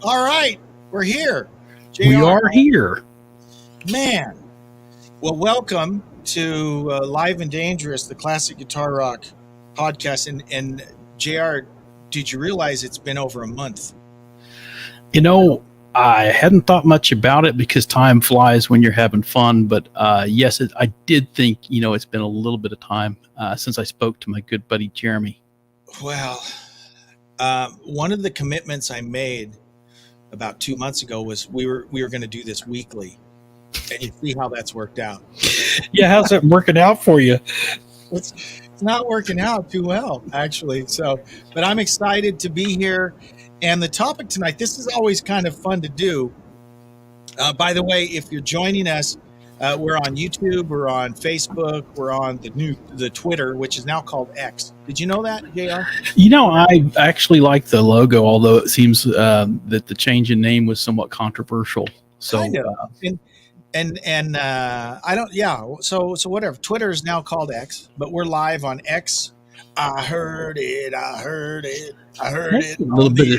All right, we're here. We JR, are here. man. Well, welcome to Live and Dangerous, the classic guitar rock podcast. And JR, did you realize it's been over a month? You know, I hadn't thought much about it because time flies when you're having fun. But yes, I did think, it's been a little bit of time since I spoke to my good buddy Jeremy. Well, one of the commitments I made about 2 months ago was we were going to do this weekly, and you see how that's worked out. Yeah, how's it working out for you? It's not working out too well, actually. But I'm excited to be here. And the topic tonight, this is always kind of fun to do. By the way, if you're joining us, we're on YouTube, we're on Facebook, we're on the Twitter, which is now called X. Did you know that, JR? I actually like the logo, although it seems that the change in name was somewhat controversial. So, kind of. And I don't. Yeah. So whatever. Twitter is now called X, but we're live on X. I heard it. a little bit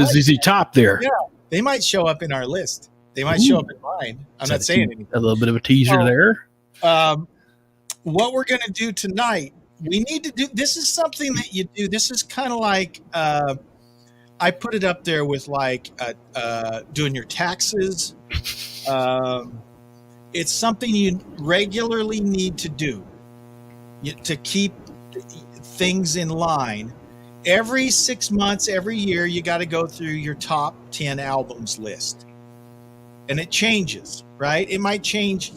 of ZZ Top there. Yeah, they might show up in our list. They might show up in mine. I'm not saying anything. A little bit of a teaser there. What we're going to do tonight, we need to do. This is something that you do. This is kind of like I put it up there with like doing your taxes. It's something you regularly need to do to keep things in line. Every 6 months, every year, you got to go through your top 10 albums list. And it changes, right? It might change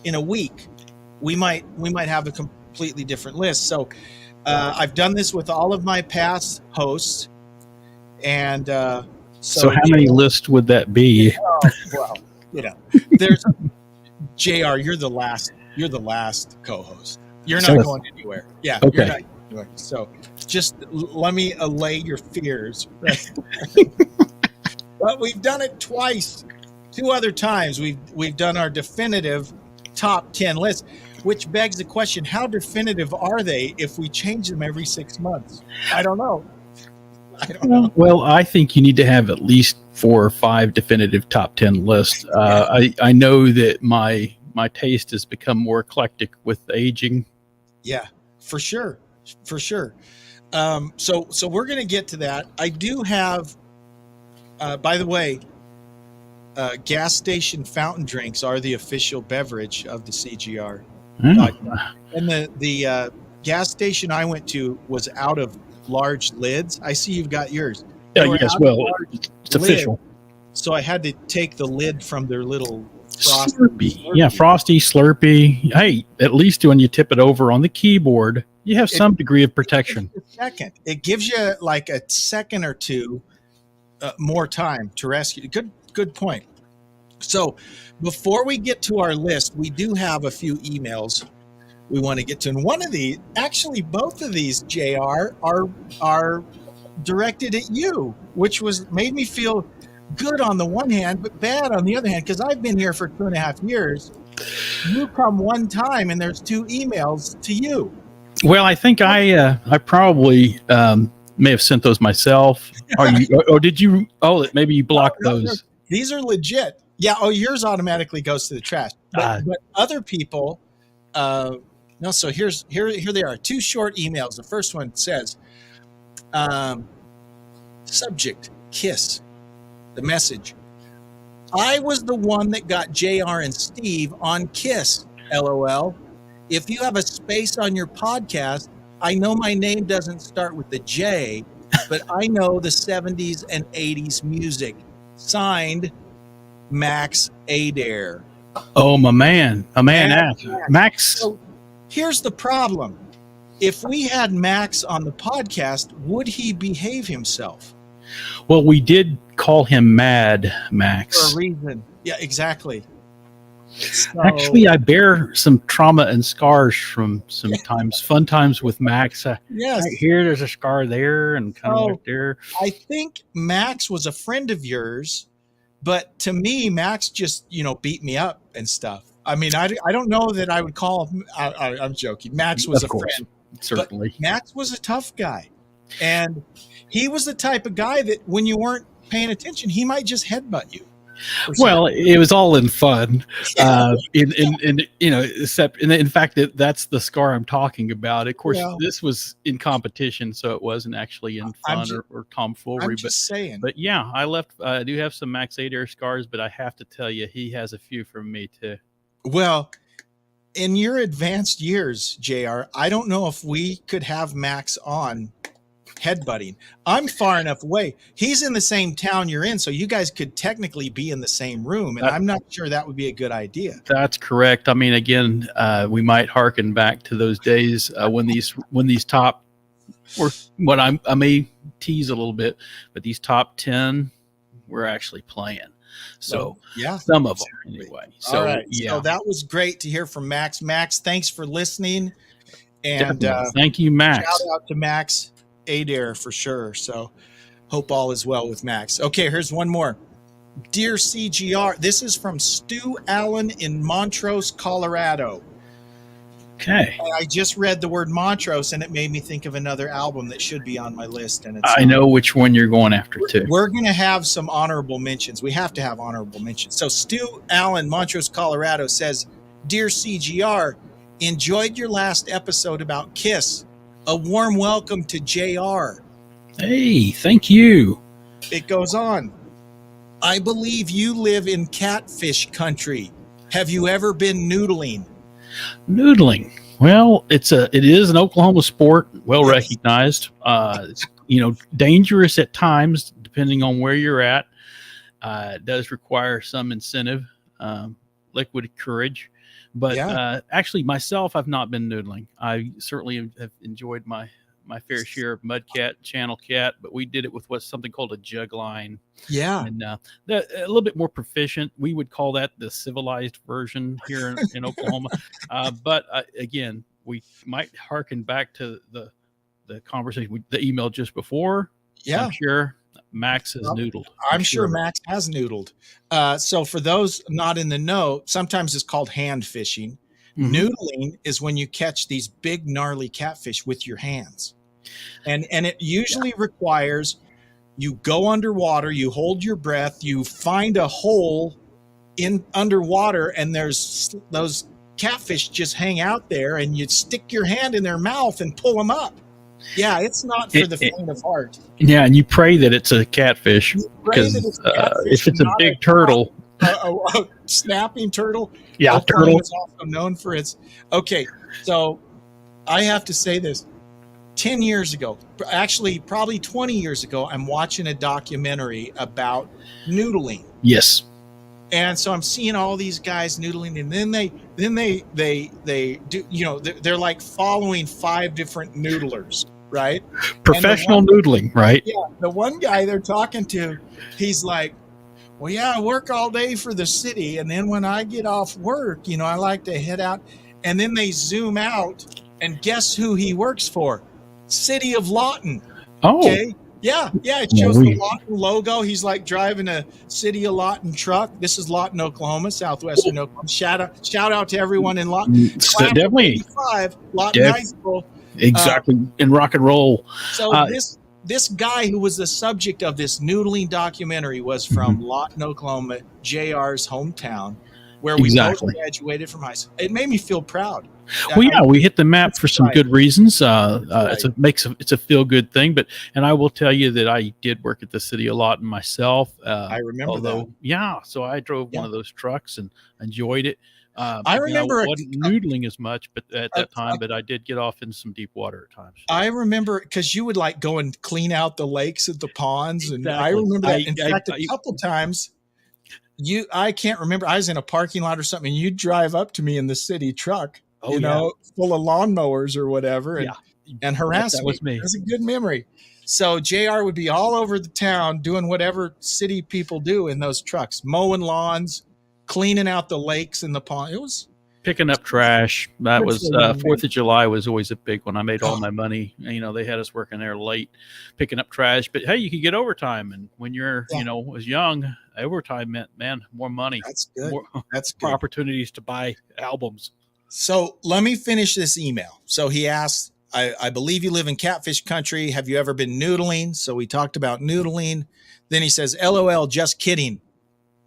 in a week. We might have a completely different list. So I've done this with all of my past hosts. And so how many lists would that be? Well, there's JR, you're the last co-host. You're not going anywhere. Yeah. Okay. You're not going anywhere. So just let me allay your fears. Right? But we've done it twice. 2 other times we've done our definitive top 10 list, which begs the question, how definitive are they if we change them every 6 months? I don't know. Well, I think you need to have at least 4 or 5 definitive top 10 lists. I know that my taste has become more eclectic with aging. Yeah, for sure. So we're going to get to that. I do have, by the way, gas station fountain drinks are the official beverage of the CGR. And the gas station I went to was out of large lids. I see you've got yours. Yes, well, it's official. So I had to take the lid from their little Slurpee. Yeah, Frosty, Slurpee. Hey, at least when you tip it over on the keyboard, you have some degree of protection. It gives you like a second or two more time to rescue. Good point. So before we get to our list, we do have a few emails we want to get to. And one of these, actually both of these, JR, are directed at you, which made me feel good on the one hand, but bad on the other hand, because I've been here for 2.5 years. You come one time and there's 2 emails to you. Well, I think I probably may have sent those myself. Or did you? Oh, maybe you blocked those. No, these are legit. Yeah. Oh, yours automatically goes to the trash. But other people, no. So here they are. 2 short emails. The first one says, subject, Kiss. The message: I was the one that got JR and Steve on Kiss. LOL. If you have a space on your podcast, I know my name doesn't start with the J, but I know the 70s and 80s music. Signed, Max Adair. Oh, my man. Max. So here's the problem. If we had Max on the podcast, would he behave himself? Well, we did call him Mad Max. For a reason. Yeah, exactly. So, actually, I bear some trauma and scars from some fun times with Max. Yes. Right here, there's a scar there and kind of right there. I think Max was a friend of yours, but to me, Max just, beat me up and stuff. I mean, I don't know that I would call him, I'm joking. Max was a friend. Certainly. But Max was a tough guy. And he was the type of guy that when you weren't paying attention, he might just headbutt you. Well, it was all in fun. In you know, except in fact, that's the scar I'm talking about. Of course, Well, this was in competition, so it wasn't actually in fun or tomfoolery. I'm just saying. But yeah, I left. I do have some Max Adair scars, but I have to tell you, he has a few from me too. Well, in your advanced years, JR, I don't know if we could have Max on headbutting. I'm far enough away. He's in the same town you're in, so you guys could technically be in the same room, and I'm not sure that would be a good idea. That's correct. I mean, again, we might harken back to those days when these top, or what I may tease a little bit, but these top 10 were actually playing. So yeah, some of them anyway. So all right. yeah, So that was great to hear from Max. Max, thanks for listening, and thank you, Max. Shout out to Max Adair for sure. So hope all is well with Max. Okay, here's one more. Dear CGR, this is from Stu Allen in Montrose, Colorado. Okay. And I just read the word Montrose and it made me think of another album that should be on my list. And I know which one you're going after too. We're going to have some honorable mentions. We have to have honorable mentions. So Stu Allen, Montrose, Colorado says, Dear CGR, enjoyed your last episode about Kiss. A warm welcome to JR. Hey, thank you. It goes on. I believe you live in catfish country. Have you ever been noodling? Noodling. Well, it is an Oklahoma sport, well recognized. It's, dangerous at times depending on where you're at. It does require some incentive, liquid courage. But actually, myself, I've not been noodling. I certainly have enjoyed my fair share of mudcat, channel cat, but we did it with what's something called a jug line. Yeah. And a little bit more proficient. We would call that the civilized version here in Oklahoma. But again, we might harken back to the conversation, the email just before. Yeah. I'm sure Max has noodled. I'm sure Max has noodled. So for those not in the know, sometimes it's called hand fishing. Mm-hmm. Noodling is when you catch these big gnarly catfish with your hands. And it usually requires you go underwater, you hold your breath, you find a hole in underwater, and there's those catfish just hang out there, and you stick your hand in their mouth and pull them up. Yeah, it's not for the faint of heart. Yeah, and you pray that it's a catfish, because if it's a big turtle, a snapping turtle. Yeah, turtle is also known for its. Okay, so I have to say this. 10 years ago, actually probably 20 years ago, I'm watching a documentary about noodling. Yes. And so I'm seeing all these guys noodling, and then they do, they're like following 5 different noodlers, right? Professional noodling, right? Yeah. The one guy they're talking to, he's like, well, yeah, I work all day for the city, and then when I get off work, I like to head out. And then they zoom out, and guess who he works for? City of Lawton. Oh. Okay. Yeah. It shows the Lawton logo. He's like driving a City of Lawton truck. This is Lawton, Oklahoma, southwestern Oklahoma. Shout out to everyone in Lawton. Definitely. Lawton High School. Exactly. In rock and roll. So this guy who was the subject of this noodling documentary was from Lawton, Oklahoma, JR's hometown, where we both graduated from high school. It made me feel proud. Well, yeah, we hit the map for some good reasons. It's a feel good thing, and I will tell you that I did work at the City of Lawton myself. I remember that. Yeah, so I drove one of those trucks and enjoyed it. I remember I wasn't noodling as much, but at that time, but I did get off in some deep water at times. I remember because you would like go and clean out the lakes and the ponds, and exactly. I remember that. In fact, a couple times. I can't remember. I was in a parking lot or something, and you'd drive up to me in the city truck. Full of lawnmowers or whatever, and harass that was me. It was a good memory. So JR would be all over the town doing whatever city people do in those trucks, mowing lawns, cleaning out the lakes and the pond. It was picking up trash. That was 4th of July was always a big one. I made all my money. They had us working there late, picking up trash. But hey, you could get overtime, and when you're was young, overtime meant more money. That's good. That's good. More opportunities to buy albums. So let me finish this email. So he asks, I believe you live in catfish country. Have you ever been noodling? So we talked about noodling. Then he says, LOL, just kidding.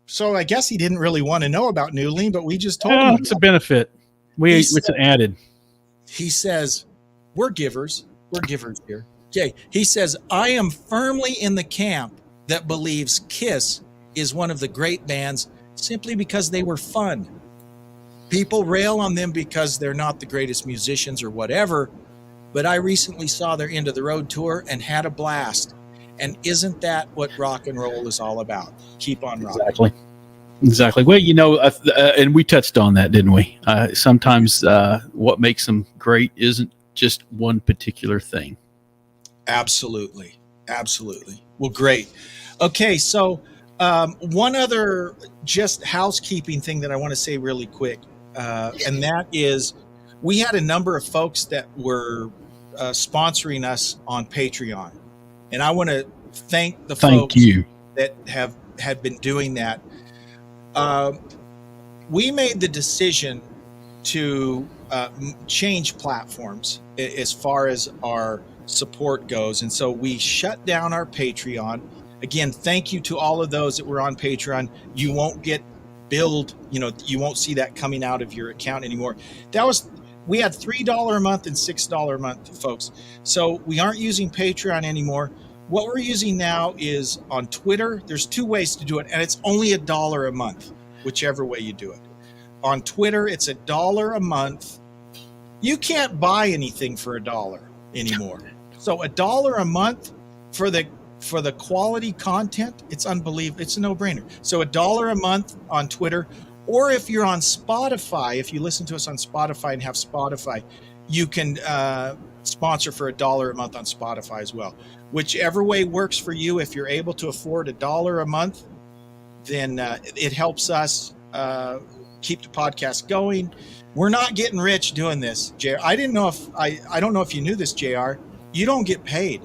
So I guess he didn't really want to know about noodling, but we just told him. It's a benefit. It's an added. He says, we're givers. We're givers here. Okay. He says, I am firmly in the camp that believes Kiss is one of the great bands simply because they were fun. People rail on them because they're not the greatest musicians or whatever, but I recently saw their End of the Road tour and had a blast. And isn't that what rock and roll is all about? Keep on rocking. Exactly. Well, and we touched on that, didn't we? Sometimes what makes them great isn't just one particular thing. Absolutely. Well, great. Okay, so one other just housekeeping thing that I want to say really quick, and that is we had a number of folks that were sponsoring us on Patreon. And I want to thank the folks that had been doing that. We made the decision to change platforms as far as our support goes. And so we shut down our Patreon. Again, thank you to all of those that were on Patreon. You won't get billed, you won't see that coming out of your account anymore. We had $3 a month and $6 a month, folks. So we aren't using Patreon anymore. What we're using now is on Twitter. There's two ways to do it, and it's only $1 a month, whichever way you do it. On Twitter, it's $1 a month. You can't buy anything for $1 anymore. So $1 a month for the quality content, it's unbelievable. It's a no-brainer. So $1 a month on Twitter. Or if you're on Spotify, if you listen to us on Spotify and have Spotify, you can sponsor for $1 a month on Spotify as well. Whichever way works for you. If you're able to afford $1 a month, then it helps us keep the podcast going. We're not getting rich doing this, JR. I don't know if you knew this, JR. You don't get paid.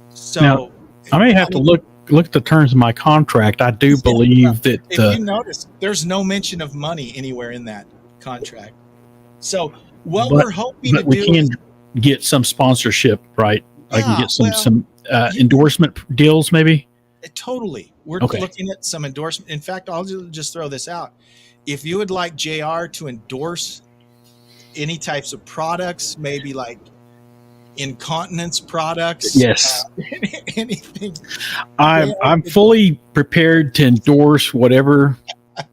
So now, I may have to look at the terms of my contract. I do believe that if you notice, there's no mention of money anywhere in that contract. So we're hoping to do, we can get some sponsorship, right? Yeah, I can get some endorsement deals, maybe. Totally. We're looking at some endorsement. In fact, I'll just throw this out. If you would like JR to endorse any types of products, maybe like incontinence products, yes, anything. I'm fully prepared to endorse whatever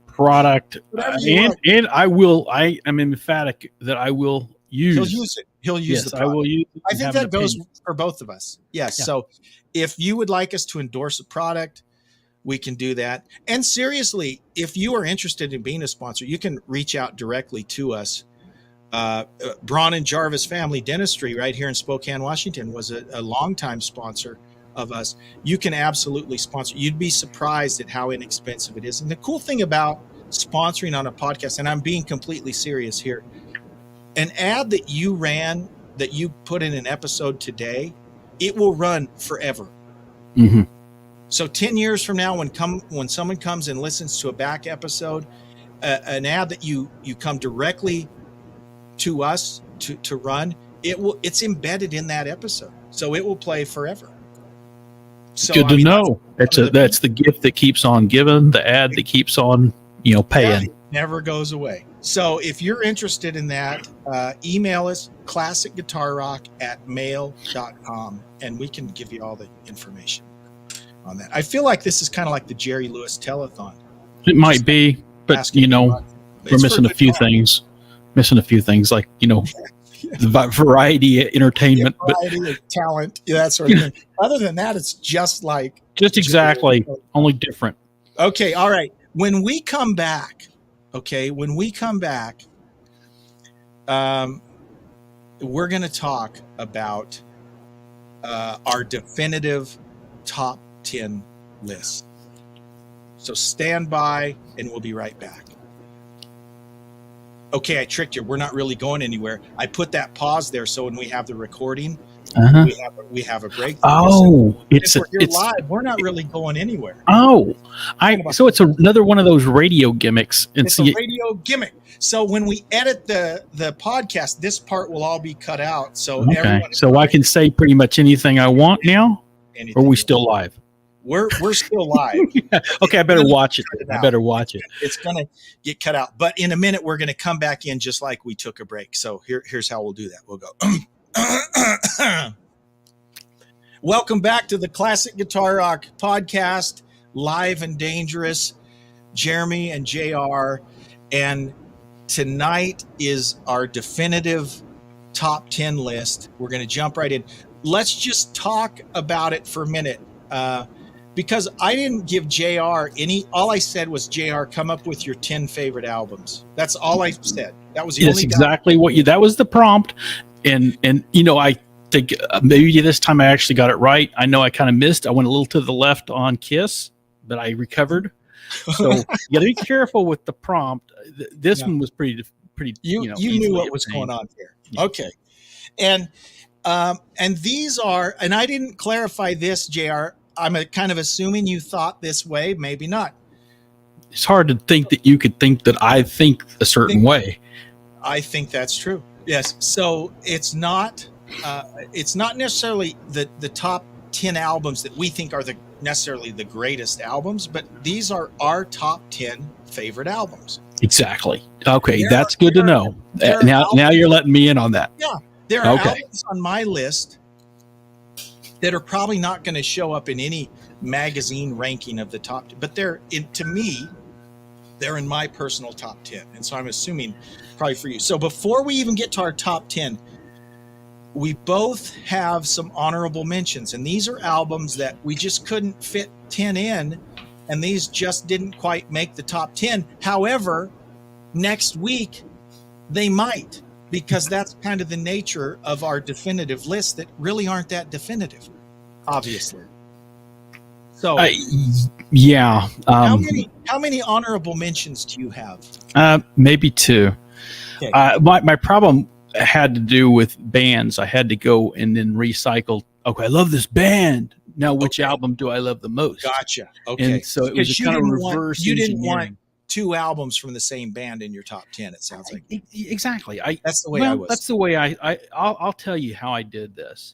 product, and I will. I am emphatic that I will use. He'll use it. He'll use the product. I will use it. I think that goes for both of us. Yes. Yeah. So if you would like us to endorse a product, we can do that. And seriously, if you are interested in being a sponsor, you can reach out directly to us. Braun and Jarvis Family Dentistry right here in Spokane, Washington was a longtime sponsor of us. You can absolutely sponsor. You'd be surprised at how inexpensive it is. And the cool thing about sponsoring on a podcast, and I'm being completely serious here, an ad that you ran, that you put in an episode today, it will run forever. Mm-hmm. So 10 years from now, when someone comes and listens to a back episode, an ad that you come directly to us to run, it's embedded in that episode, so it will play forever. So good to know. That's the gift that keeps on giving, the ad that keeps on paying. It never goes away. So if you're interested in that, email us classicguitarrock@mail.com, and we can give you all the information on that. I feel like this is kind of like the Jerry Lewis telethon. It might be, but we're missing a few things. Missing a few things like the variety of entertainment, variety of talent, that sort of thing. Other than that, it's just exactly, only different. Okay, all right. When we come back, we're going to talk about our definitive top 10 list. So stand by, and we'll be right back. Okay, I tricked you. We're not really going anywhere. I put that pause there so when we have the recording, Uh-huh. we have a break. Oh, If we're here live, we're not really going anywhere. Oh, so it's another one of those radio gimmicks. And it's a radio gimmick. So when we edit the podcast, this part will all be cut out. So okay, so I can say pretty much anything I want now. Or are we still live? We're still live. Okay, I better watch it. I better watch it. It's gonna get cut out, but in a minute we're gonna come back in just like we took a break. So here's how we'll do that. We'll go. Welcome back to the Classic Guitar Rock podcast, live and dangerous. Jeremy and JR, and tonight is our definitive top 10 list. We're going to jump right in. Let's just talk about it for a minute, because I didn't give JR all I said was, JR, come up with your 10 favorite albums. That's all I said. That was the only. That's exactly that was the prompt, and I think maybe this time I actually got it right. I know I kind of missed. I went a little to the left on Kiss, but I recovered. So you got to be careful with the prompt. This one was pretty. You knew what was going on here. Yeah. Okay, and these are, and I didn't clarify this, JR. I'm kind of assuming you thought this way, maybe not. It's hard to think that you could think that I think a certain way. I think that's true. Yes. So it's not necessarily the top 10 albums that we think are necessarily the greatest albums, but these are our top 10 favorite albums. Exactly. Okay, that's good to know. Now you're letting me in on that. Yeah, there are albums on my list that are probably not going to show up in any magazine ranking of the top 10, but to me, they're in my personal top 10, and so I'm assuming probably for you. So before we even get to our top 10, we both have some honorable mentions, and these are albums that we just couldn't fit 10 in, and these just didn't quite make the top 10. However, next week they might, because that's kind of the nature of our definitive lists that really aren't that definitive, obviously. So yeah. How many honorable mentions do you have? Maybe 2. Okay. My problem had to do with bands. I had to go and then recycle. Okay, I love this band. Now, which album do I love the most? Gotcha. Okay. And so it was kind of reverse. You didn't want 2 albums from the same band in your top 10. It sounds like exactly. That's the way I was. That's the way I'll tell you how I did this.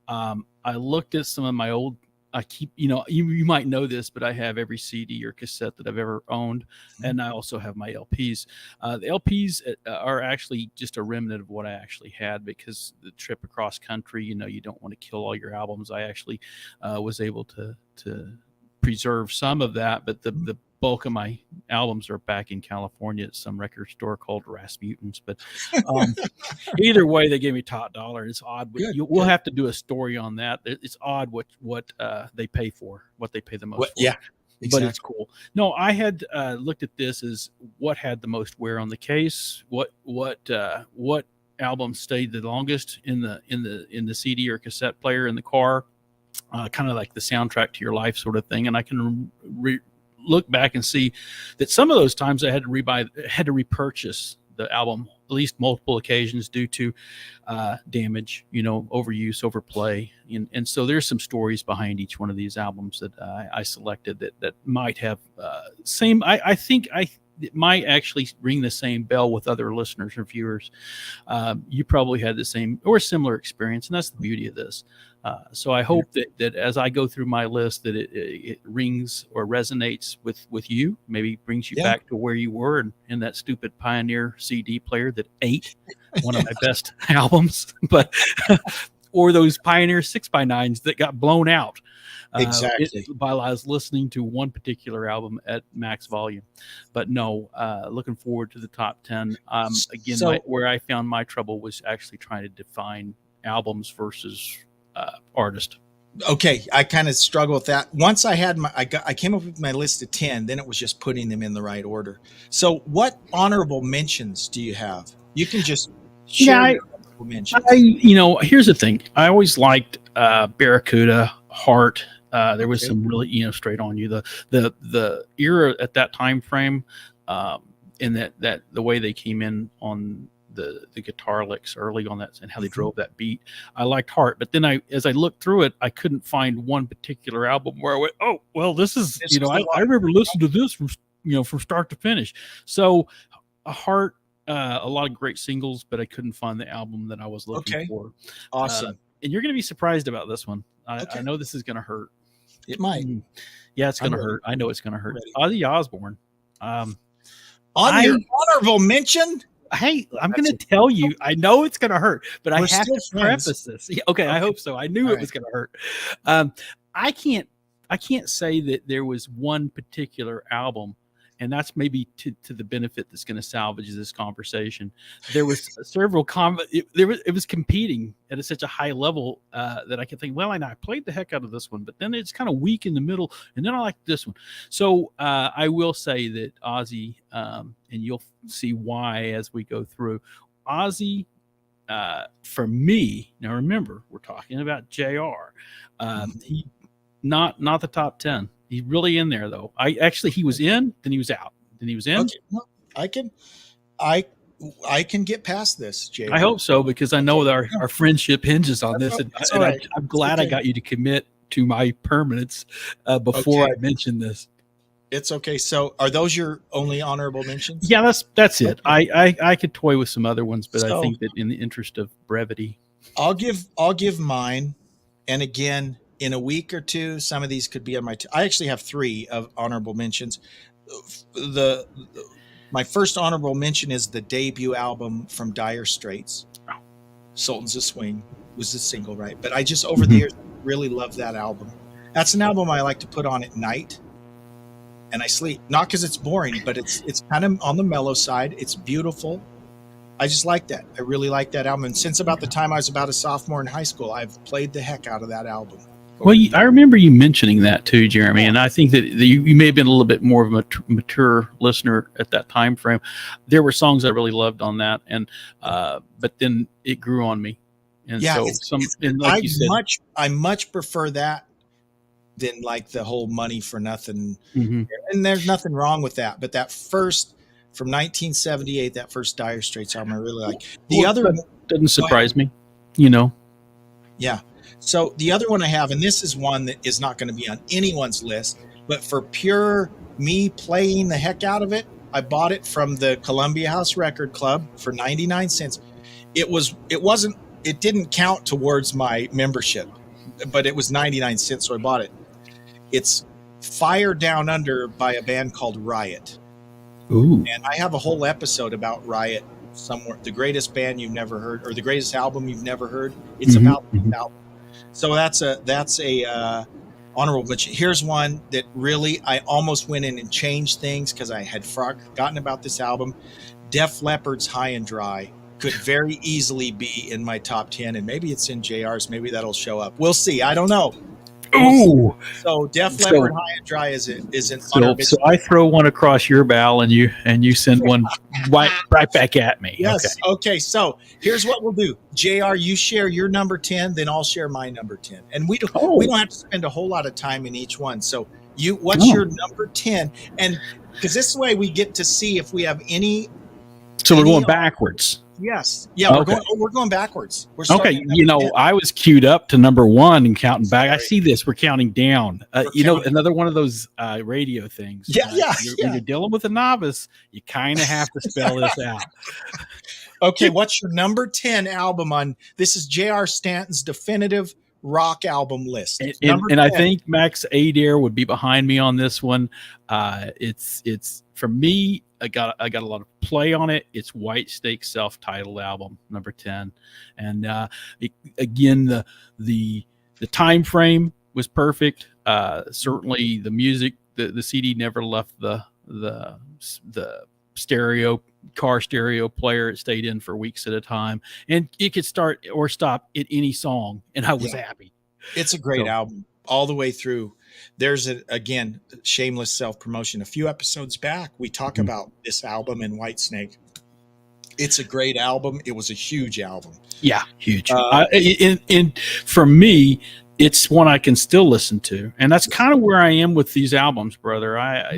I looked at some of my old. I keep, you might know this, but I have every CD or cassette that I've ever owned, and I also have my LPs. The LPs are actually just a remnant of what I actually had, because the trip across country, you don't want to kill all your albums. I actually was able to preserve some of that, but the bulk of my albums are back in California at some record store called Rasputin's. But either way, they gave me top dollar. It's odd. We'll have to do a story on that. It's odd what they pay for, what they pay the most for. Yeah, exactly. But it's cool. No, I had looked at this as what had the most wear on the case, what album stayed the longest in the CD or cassette player in the car, kind of like the soundtrack to your life sort of thing. And I can look back and see that some of those times I had to repurchase the album at least multiple occasions due to damage, overuse, overplay, and so there's some stories behind each one of these albums that I selected that might have same. I think it might actually ring the same bell with other listeners or viewers. You probably had the same or similar experience, and that's the beauty of this. So I hope that as I go through my list, that it rings or resonates with you, maybe brings you back to where you were in that stupid Pioneer CD player that ate one of my best albums, but or those Pioneer 6x9s that got blown out. Exactly. While I was listening to one particular album at max volume. But no, looking forward to the top 10. Again, where I found my trouble was actually trying to define albums versus artist. Okay, I kind of struggle with that. Once I had I came up with my list of 10, then it was just putting them in the right order. So what honorable mentions do you have? You can just share your honorable mentions. Here's the thing. I always liked Barracuda, Heart. There was some really, straight on you. The era at that time frame, and that the way they came in on the guitar licks early on that and how they drove that beat. I liked Heart, but then as I looked through it, I couldn't find one particular album where I went, oh, well, this is, I remember listening to this from start to finish. So a Heart, a lot of great singles, but I couldn't find the album that I was looking for. Awesome. And you're going to be surprised about this one. I know this is going to hurt. It might. Yeah, it's going to hurt. I know it's going to hurt. Ozzy Osbourne. On your honorable mention? Hey, I'm going to tell you, I know it's going to hurt, but I have to preface this. Okay, I hope so. I knew it was going to hurt. I can't say that there was one particular album, and that's maybe to the benefit that's going to salvage this conversation. There was several it was competing at such a high level that I could think, well, I played the heck out of this one, but then it's kind of weak in the middle, and then I like this one. So I will say that Ozzy, and you'll see why as we go through. Ozzy, for me, now remember, we're talking about JR. He not the top 10. He's really in there though. He was in, then he was out, then he was in. Okay. No, I can get past this, Jay. I hope so, because I know that our friendship hinges on this, and I'm glad I got you to commit to my permanence before I mentioned this. It's okay. So, are those your only honorable mentions? Yeah, that's it. I could toy with some other ones, but I think that in the interest of brevity, I'll give mine, and again, in a week or two, some of these could be on my. I actually have 3 of honorable mentions. My first honorable mention is the debut album from Dire Straits, Sultans of Swing, was the single, right? But I just over the years really love that album. That's an album I like to put on at night, and I sleep. Not because it's boring, but it's kind of on the mellow side. It's beautiful. I just like that. I really like that album. And since about the time I was about a sophomore in high school, I've played the heck out of that album. Well, I remember you mentioning that too, Jeremy, and I think that you may have been a little bit more of a mature listener at that time frame. There were songs I really loved on that, and but then it grew on me. And I much prefer that than like the whole Money for Nothing. Mm-hmm. And there's nothing wrong with that, but that first from 1978, that first Dire Straits album, I really like. The other one doesn't surprise me, Yeah. So the other one I have, and this is one that is not going to be on anyone's list, but for pure me playing the heck out of it, I bought it from the Columbia House Record Club for 99 cents. It didn't count towards my membership, but it was 99 cents, so I bought it. It's Fire Down Under by a band called Riot. Ooh. And I have a whole episode about Riot somewhere, the greatest band you've never heard, or the greatest album you've never heard. It's about this album. So that's a honorable mention. Here's one that really I almost went in and changed things because I had forgotten about this album. Def Leppard's High and Dry could very easily be in my top 10, and maybe it's in JR's. Maybe that'll show up. We'll see. I don't know. Ooh. So Def Leppard High and Dry is an honorable. So I throw one across your bow, and you send one right back at me. Yes. Okay. So here's what we'll do. JR, you share your number 10, then I'll share my number 10, and we don't have to spend a whole lot of time in each one. So what's your number 10? And because this way we get to see if we have any. So we're going backwards. Yes. Yeah. We're going backwards. Okay. I was queued up to number 1 and counting back. I see this. We're counting down. Another one of those radio things. Yeah. When you're dealing with a novice, you kind of have to spell this out. Okay. What's your number 10 album on? This is J.R. Stanton's definitive rock album list. And I think Max Adair would be behind me on this one. It's for me. I got a lot of play on it. It's Whitesnake's self-titled album, number 10, and again the time frame was perfect. Certainly the music, the CD never left the car stereo player. It stayed in for weeks at a time, and it could start or stop at any song, and I was happy. It's a great album all the way through. There's again, shameless self-promotion. A few episodes back, we talk about this album in Whitesnake. It's a great album. It was a huge album. Yeah, huge. And for me, it's one I can still listen to, and that's kind of where I am with these albums, brother.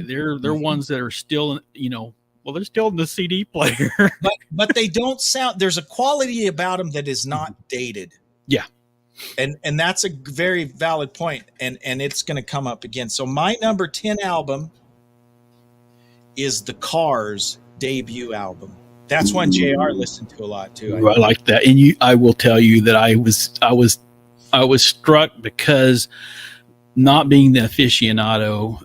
They're ones that are still, Well, they're still in the CD player. but they don't sound. There's a quality about them that is not dated. Yeah. And that's a very valid point, and it's going to come up again. So my number 10 album is the Cars debut album. That's one JR listened to a lot too. I like that. And I will tell you that I was struck because, not being the aficionado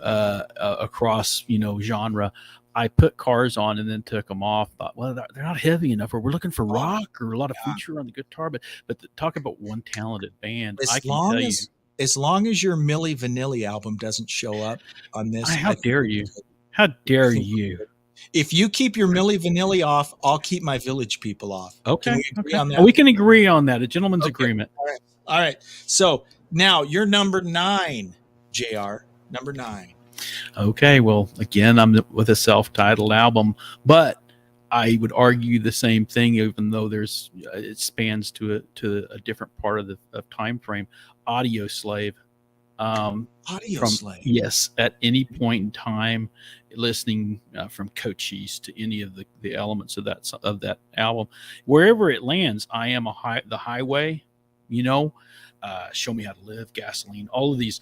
across genre, I put Cars on and then took them off. Thought, well, they're not heavy enough, or we're looking for rock or a lot of feature on the guitar. But talk about one talented band. As long as your Milli Vanilli album doesn't show up on this, how dare you? How dare you? If you keep your Milli Vanilli off, I'll keep my Village People off. Okay. Can we agree on that? We can agree on that. A gentleman's agreement. All right. So now you're number 9, JR. Number 9. Okay. Well, again, I'm with a self-titled album, but I would argue the same thing, even though it spans to a different part of the time frame. Audio Slave. Slave. Yes, at any point in time, listening from Cochise to any of the elements of that album, wherever it lands, I Am the Highway, Show Me How to Live, Gasoline, all of these.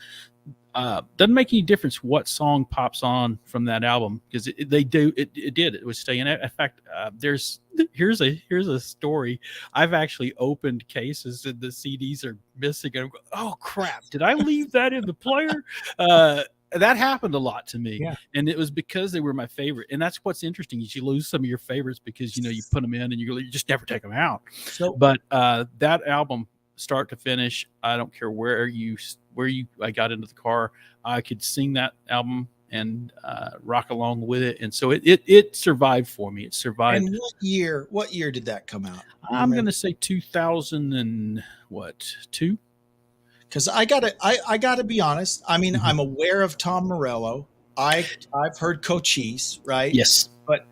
Doesn't make any difference what song pops on from that album, because it was staying. In fact, here's a story. I've actually opened cases and the CDs are missing, and I'm going, oh crap, did I leave that in the player? That happened a lot to me, and it was because they were my favorite. And that's what's interesting, is you lose some of your favorites because you put them in and you just never take them out. But that album, start to finish, I don't care where I got into the car, I could sing that album and rock along with it, and so it survived for me. It survived. And what year did that come out? I'm going to say 2002. Because I gotta be honest. I mean, I'm aware of Tom Morello. I've heard Cochise, right? Yes. But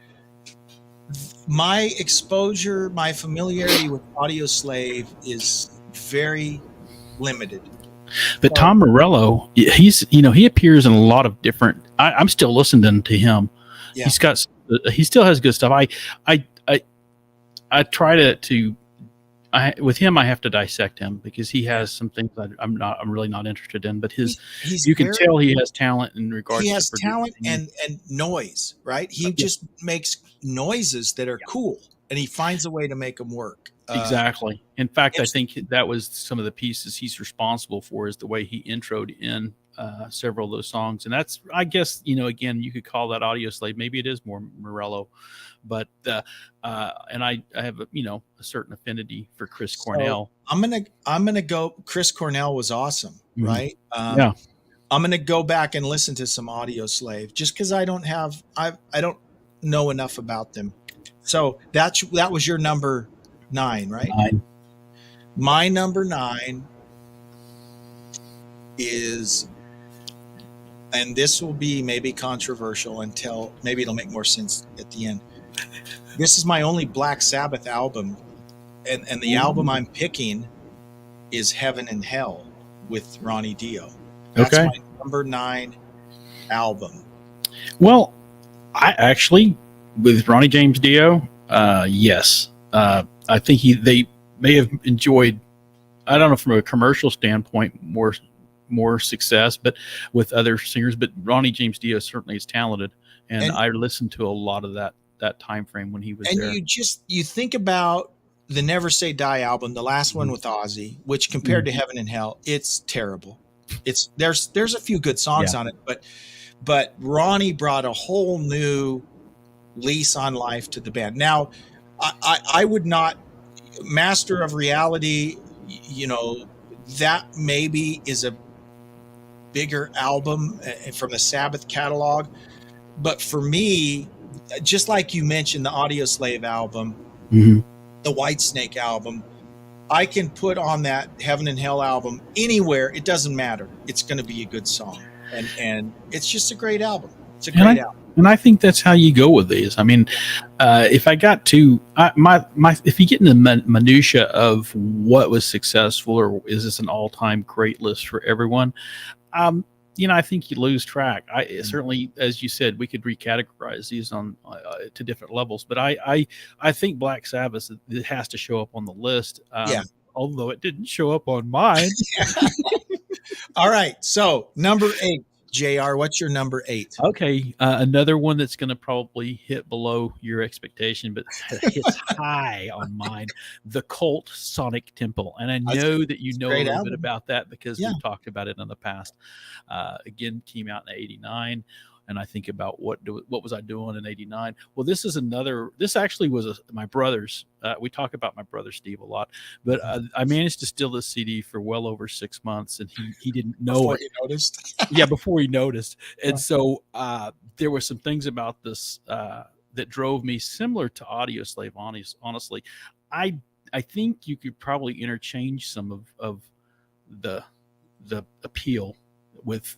my exposure, my familiarity with Audio Slave is very limited. But Tom Morello, he appears in a lot of different. I'm still listening to him. Yeah. He still has good stuff. I try to with him, I have to dissect him because he has some things that I'm really not interested in. But you can tell he has talent in regards. He has talent and noise, right? He just makes noises that are cool, and he finds a way to make them work. Exactly. In fact, I think that was some of the pieces he's responsible for, is the way he introed in several of those songs. And that's, I guess, again, you could call that Audio Slave. Maybe it is more Morello, but and I have a certain affinity for Chris Cornell. I'm gonna go. Chris Cornell was awesome, right? Yeah. I'm gonna go back and listen to some Audio Slave just because I don't know enough about them. So that was your number 9, right? 9. My number 9 is, and this will be maybe controversial until maybe it'll make more sense at the end. This is my only Black Sabbath album, and the album I'm picking is Heaven and Hell with Ronnie Dio. That's my number 9 album. Well, I actually, with Ronnie James Dio, yes. I think they may have enjoyed, I don't know, from a commercial standpoint, more success, but with other singers. But Ronnie James Dio certainly is talented, and I listened to a lot of that time frame when he was there. And you think about the Never Say Die album, the last one with Ozzy, which compared to Heaven and Hell, it's terrible. There's a few good songs on it, but Ronnie brought a whole new lease on life to the band. Now, I would not, Master of Reality, that maybe is a bigger album from the Sabbath catalog. But for me, just like you mentioned, the Audio Slave album, the Whitesnake album, I can put on that Heaven and Hell album anywhere. It doesn't matter. It's going to be a good song. And it's just a great album. It's a great album. And I think that's how you go with these. I mean, if I got to if you get in the minutia of what was successful, or is this an all-time great list for everyone, I think you lose track. I certainly, as you said, we could recategorize these on to different levels, but I think Black Sabbath, it has to show up on the list. Yeah. Although it didn't show up on mine. All right. So number 8, JR, what's your number 8? Okay, another one that's going to probably hit below your expectation, but hits high on mine. The Cult Sonic Temple, and I know that you know a little bit about that because we've talked about it in the past. Again, came out in '89, and I think about what was I doing in '89? Well, this is another. This actually was my brother's. We talk about my brother Steve a lot, but I managed to steal this CD for well over 6 months, and he didn't know before it. He noticed. Yeah, before he noticed. And so there were some things about this that drove me similar to Audioslave. Honestly, I think you could probably interchange some of the appeal with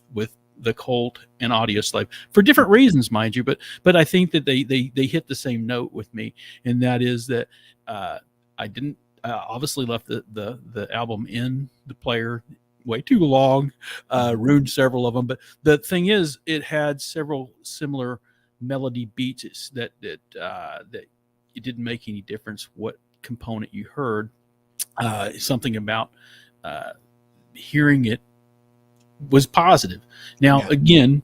the Cult and Audioslave for different reasons, mind you, but I think that they hit the same note with me, and that is that I didn't obviously left the album in the player way too long, ruined several of them, but the thing is, it had several similar melody beats that it didn't make any difference what component you heard. Something about hearing it was positive. Now, again,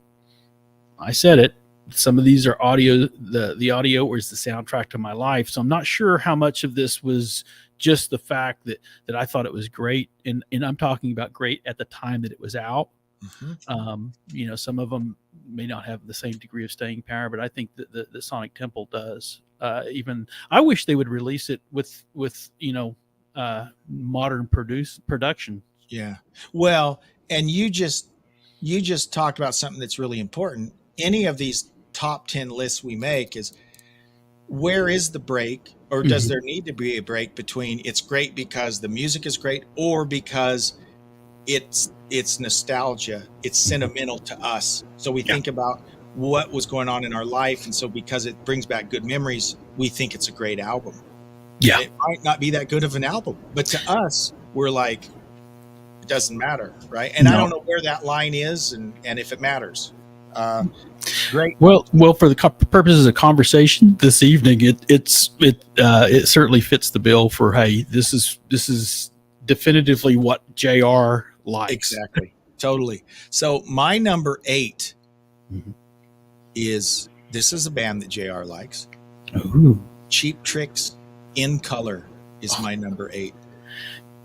I said it. Some of these are audio. The audio was the soundtrack to my life. So I'm not sure how much of this was just the fact that I thought it was great, and I'm talking about great at the time that it was out. Mm-hmm. Some of them may not have the same degree of staying power, but I think that the Sonic Temple does. Even I wish they would release it with modern production. Yeah. Well, and you just talked about something that's really important. Any of these top 10 lists we make is, where is the break, or does there need to be a break between it's great because the music is great, or because it's nostalgia, it's sentimental to us. So we think about what was going on in our life, and so because it brings back good memories, we think it's a great album. Yeah. It might not be that good of an album, but to us, we're like, it doesn't matter, right? And I don't know where that line is, and if it matters. Great. Well, for the purposes of conversation this evening, it certainly fits the bill for, hey, this is definitively what JR likes. Exactly. Totally. So my number 8 is a band that JR likes. Ooh. Cheap Trick's In Color is my number 8.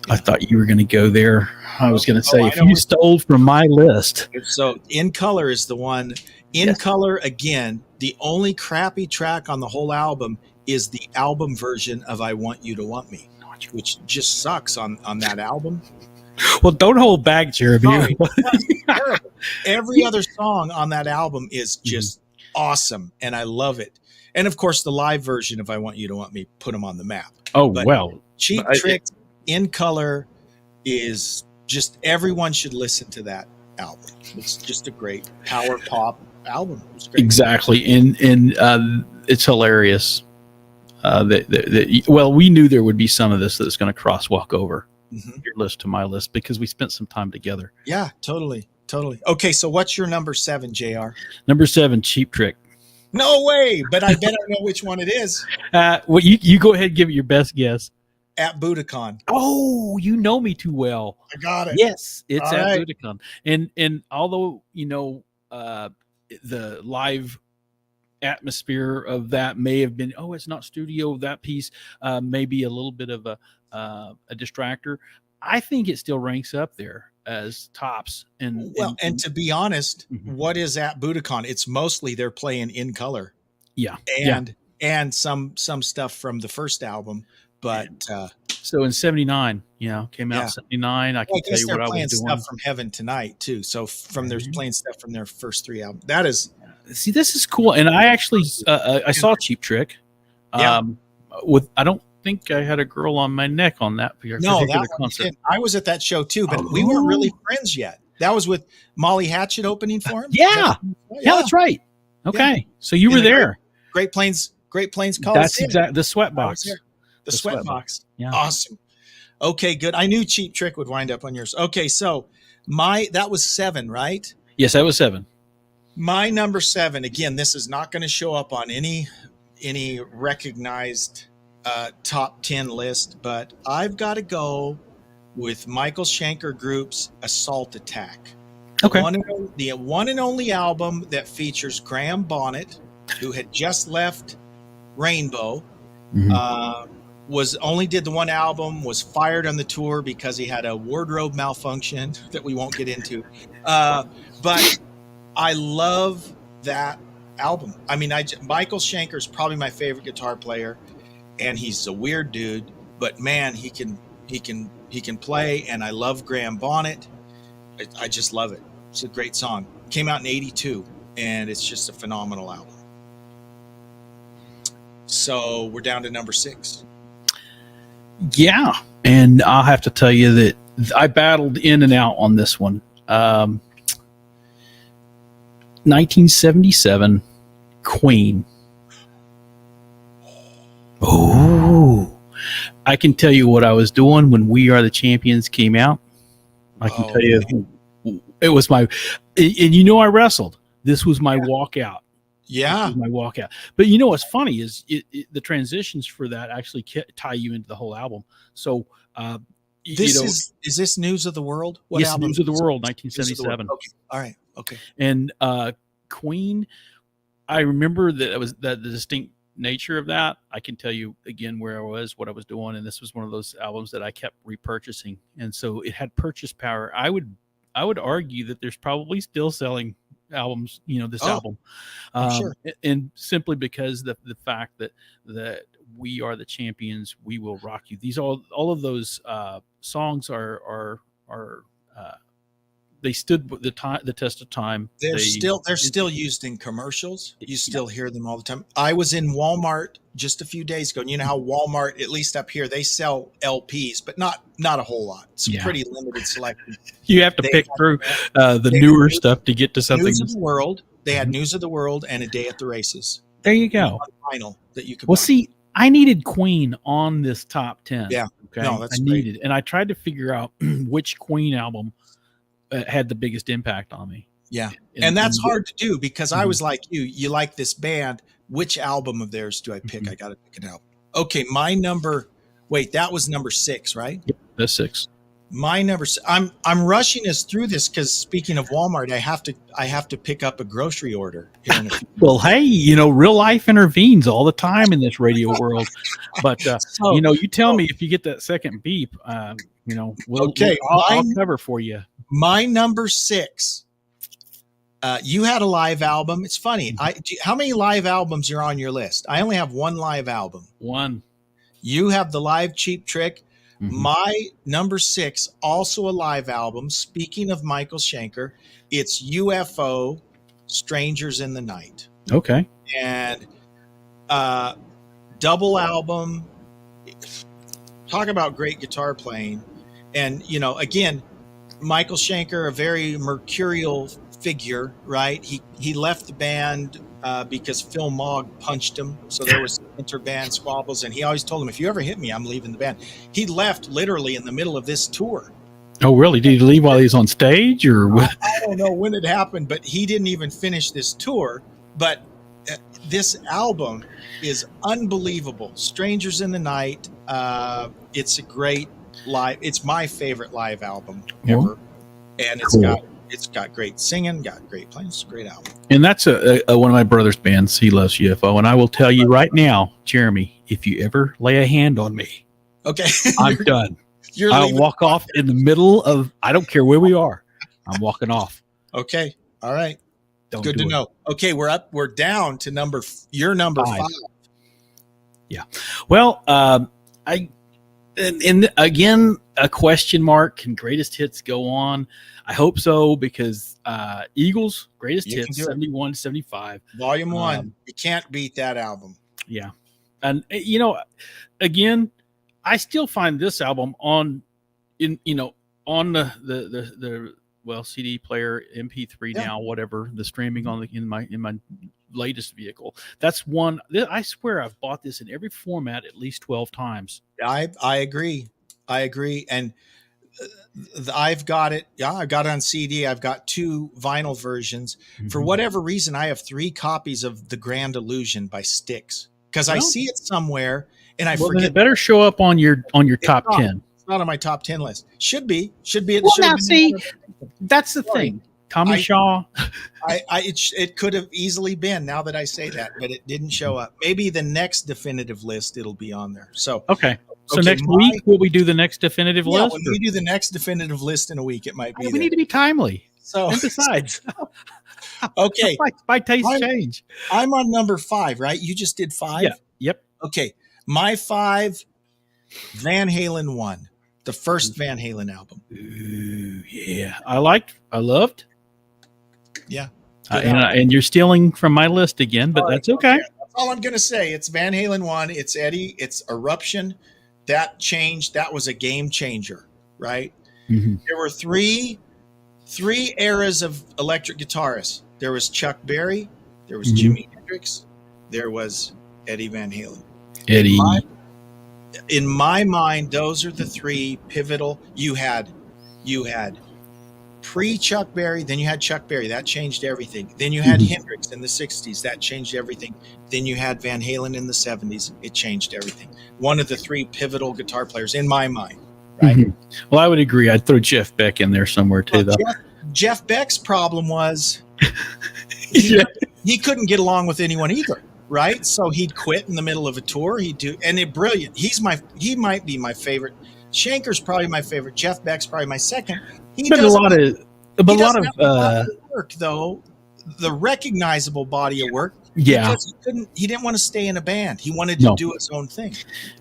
I thought you were going to go there. I was going to say, if you stole from my list. So In Color is the one. In Color, again, the only crappy track on the whole album is the album version of I Want You to Want Me, which just sucks on that album. Well, don't hold back, Jeremy. Terrible. Every other song on that album is just awesome, and I love it. And, of course, the live version of I Want You to Want Me put them on the map. Oh, but well. Cheap Trick In Color is just, everyone should listen to that album. It's just a great power pop album. It's great. Exactly, and it's hilarious. We knew there would be some of this that's going to crosswalk over your list to my list because we spent some time together. Yeah, totally. Okay, so what's your number 7, JR? Number 7, Cheap Trick. No way, but I bet I know which one it is. Well, you go ahead and give it your best guess. At Budokan. Oh, you know me too well. I got it. Yes, it's all at right. Budokan. And although, the live atmosphere of that may have been, it's not studio, that piece may be a little bit of a distractor, I think it still ranks up there as tops. And to be honest, what is at Budokan? It's mostly they're playing In Color. Yeah. And some stuff from the first album. But so in 79, came out in 79. I can tell you what I was doing. Stuff from Heaven Tonight too. So they're playing stuff from their first 3 albums. That is, see, this is cool. And I actually I saw Cheap Trick. I don't think I had a girl on my neck on that particular concert. I was at that show too, but we weren't really friends yet. That was with Molly Hatchet opening for him. Yeah, that's right. Okay, so you were there. Great Plains Coliseum. That's exactly the Sweatbox. The Sweatbox. Yeah. Awesome. Okay, good. I knew Cheap Trick would wind up on yours. Okay, so that was 7, right? Yes, that was 7. My number 7, again, this is not going to show up on any recognized top 10 list, but I've got to go with Michael Schenker Group's Assault Attack. Okay. The one and only album that features Graham Bonnet, who had just left Rainbow, did the one album, was fired on the tour because he had a wardrobe malfunction that we won't get into. But I love that album. I mean, Michael Schenker is probably my favorite guitar player, and he's a weird dude, but man, he can play, and I love Graham Bonnet. I just love it. It's a great song. It came out in '82, and it's just a phenomenal album. So we're down to number 6. Yeah, and I'll have to tell you that I battled in and out on this one. 1977, Queen. Oh, I can tell you what I was doing when We Are the Champions came out. I can tell you, it was my, and I wrestled. This was my walkout. Yeah, my walkout. But what's funny is the transitions for that actually tie you into the whole album. So is this News of the World? What yes, album? News of the World, 1977. Okay, all right, okay. And Queen, I remember that it was the distinct nature of that. I can tell you again where I was, what I was doing, and this was one of those albums that I kept repurchasing, and so it had purchase power. I would argue that there's probably still selling albums, this album, sure. And simply because the fact that We Are the Champions, We Will Rock You. These all of those songs are they stood the test of time. They're still used in commercials. You still hear them all the time. I was in Walmart just a few days ago, and you know how Walmart, at least up here, they sell LPs, but not a whole lot. It's a pretty limited selection. You have to pick through the newer stuff to get to something. News of the World. They had News of the World and A Day at the Races. There you go. Vinyl that you could. Well, see, I needed Queen on this top 10. Yeah. Okay. No, that's I needed, and I tried to figure out which Queen album had the biggest impact on me. Yeah. And that's hard to do because I was like you like this band. Which album of theirs do I pick? I got to pick an album. Okay. That was number 6, right? Yep, that's 6. My number. I'm rushing us through this because speaking of Walmart, I have to pick up a grocery order here in a few Well, hey, real life intervenes all the time in this radio world. But you tell me if you get that second beep. I'll cover for you. My number 6. You had a live album. It's funny. How many live albums are on your list? I only have one live album. One. You have the live Cheap Trick. Mm-hmm. My number 6, also a live album. Speaking of Michael Schenker, it's UFO, Strangers in the Night. Okay. And double album. Talk about great guitar playing. And, again, Michael Schenker, a very mercurial figure, right? He left the band because Phil Mogg punched him. So there was inter-band squabbles, and he always told him, if you ever hit me, I'm leaving the band. He left literally in the middle of this tour. Oh, really? Did he leave while he was on stage, or what? I don't know when it happened, but he didn't even finish this tour. But this album is unbelievable. Strangers in the Night. It's a great live. It's my favorite live album ever, and it's got great singing, got great playing. It's a great album. And that's a one of my brother's bands. He loves UFO, and I will tell you right now, Jeremy, if you ever lay a hand on me, okay, I'm done. I'll walk off in the middle of. I don't care where we are. I'm walking off. Okay, all right. Good to know. Okay, we're down to your number 5. Yeah. Well, and again, a question mark. Can Greatest Hits go on? I hope so, because Eagles, Greatest Hits, 71, 75. Volume 1. You can't beat that album. Yeah. And, again, I still find this album on the CD player, MP3 now, whatever, the streaming in my latest vehicle. That's one. I swear I've bought this in every format at least 12 times. I agree. And I've got it. Yeah, I've got it on CD. I've got 2 vinyl versions. For whatever reason, I have 3 copies of The Grand Illusion by Styx because I Well, see it somewhere and I well, then forget. it better show up on your top not. 10. It's not on my top 10 list. Should be. Should be. Well, Should have now been see, one of- that's the Sorry. thing. Tommy I- Shaw. it could have easily been now that I say that, but it didn't show up. Maybe the next definitive list it'll be on there. So Okay. So Okay, next week, will we do the next definitive yeah, list? when or- we do the next definitive list in a week, it might be we there. need to be timely. So And besides, okay, my taste I'm- change. I'm on number 5, right? You just did 5? Yeah. Yep. Okay. My 5, Van Halen 1, the first Van Halen album. Ooh, yeah. I loved. Yeah. Good And you're stealing from my list again, but All right, that's okay. That's all I'm going to say. It's Van Halen 1. It's Eddie. It's Eruption. That changed. That was a game changer, right? Mhm. There were three eras of electric guitarists. There was Chuck Berry. There was Mhm. Jimi Hendrix. There was Eddie Van Halen. Eddie. In my mind, those are the 3 pivotal. You had pre-Chuck Berry, then you had Chuck Berry. That changed everything. Then you had Mhm. Hendrix in the 60s. That changed everything. Then you had Van Halen in the 70s. It changed everything. One of the 3 pivotal guitar players in my mind. Right? Mhm. Well, I would agree. I'd throw Jeff Beck in there somewhere too, though. Jeff Beck's problem was Yeah. he couldn't get along with anyone either, right? So he'd quit in the middle of a tour. He'd do, and it brilliant. He might be my favorite. Shanker's probably my favorite. Jeff Beck's probably my second. He But a doesn't lot have- of, he but a lot doesn't of, have a body of work though. The recognizable body of work. yeah. Because he didn't want to stay in a band. He wanted to No. do his own thing.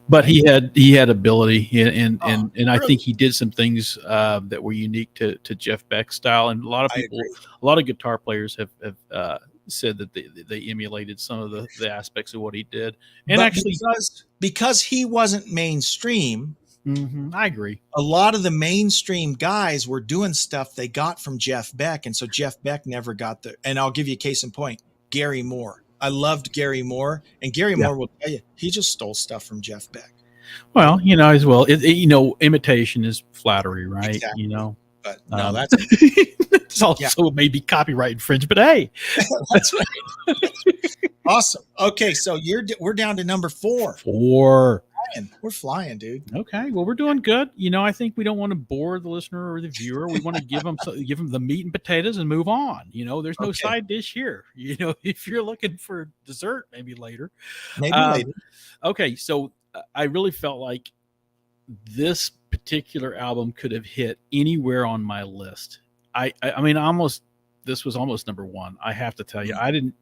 But he had ability, and I really? think he did some things that were unique to Jeff Beck's style. And a lot of I people, agree. a lot of guitar players have said that they emulated some of the aspects of what he did. And But actually, because he wasn't mainstream, I agree. a lot of the mainstream guys were doing stuff they got from Jeff Beck. And so Jeff Beck never got and I'll give you a case in point, Gary Moore. I loved Gary Moore, and Gary Moore will tell you, he just stole stuff from Jeff Beck. Well, as well, imitation is flattery, right? Exactly. But no, that's it's also maybe copyright infringement, but hey, that's right. Awesome. Okay, so we're down to number 4. We're flying, dude. Okay, well, we're doing good. I think we don't want to bore the listener or the viewer. We want to give them the meat and potatoes and move on. There's no Okay. side dish here. If you're looking for dessert, maybe later. Maybe later. Okay, so I really felt like this particular album could have hit anywhere on my list. I mean, this was almost number 1. I have to tell you, I didn't.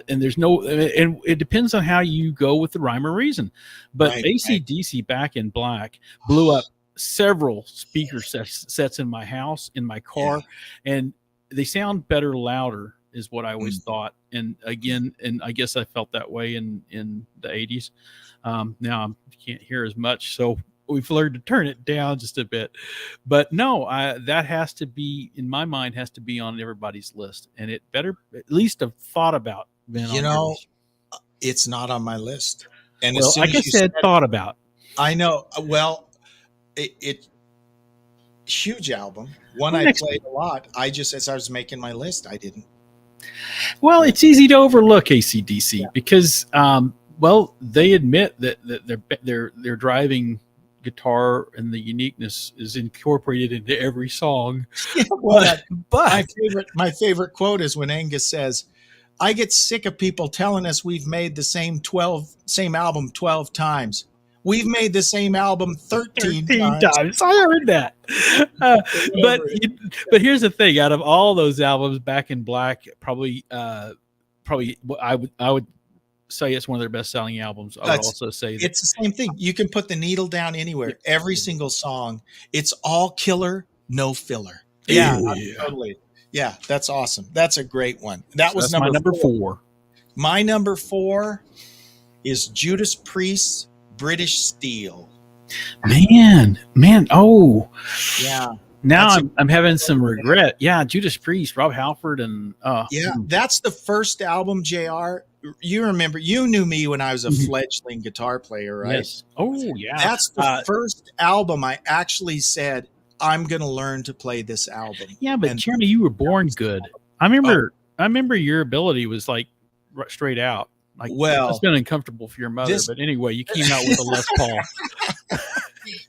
And there's no, and it depends on how you go with the rhyme or reason. But Right, AC/DC Back in Black blew up several speaker sets in my house, in my car, and they sound better louder, is what I always thought. And again, and I guess I felt that way in the 80s. Now I can't hear as much, so we've learned to turn it down just a bit. But no, that has to be, in my mind, has to be on everybody's list, and it better at least have thought about. It's not on my list. And Well, as soon like as I you said, thought about. I know. Well, it huge album. One Well, I next played a lot. As I was making my list, I didn't. Well, it's easy to overlook AC/DC because, they admit that their driving guitar and the uniqueness is incorporated into every song. Well, But my favorite quote is when Angus says, "I get sick of people telling us we've made the same album 12 times. We've made the same album 13 times." I heard that. But here's the thing: out of all those albums, Back in Black, probably I would say it's one of their best selling albums. I would also say that It's the same thing. You can put the needle down anywhere. Every single song, it's all killer, no filler. Yeah, totally. Yeah, that's awesome. That's a great one. That was my number 4. My number 4 is Judas Priest's British Steel. Man. Oh, Yeah. now I'm having some regret. Yeah, Judas Priest, Rob Halford, and That's the first album, JR. You knew me when I was a fledgling guitar player, right? Yes. Oh, yeah. That's the first album I actually said, I'm going to learn to play this album. Yeah, but And- Jeremy, you were born good. I remember your ability was like straight out. Like, Well, it's been uncomfortable for your mother, this- but anyway, you came out with a Les Paul.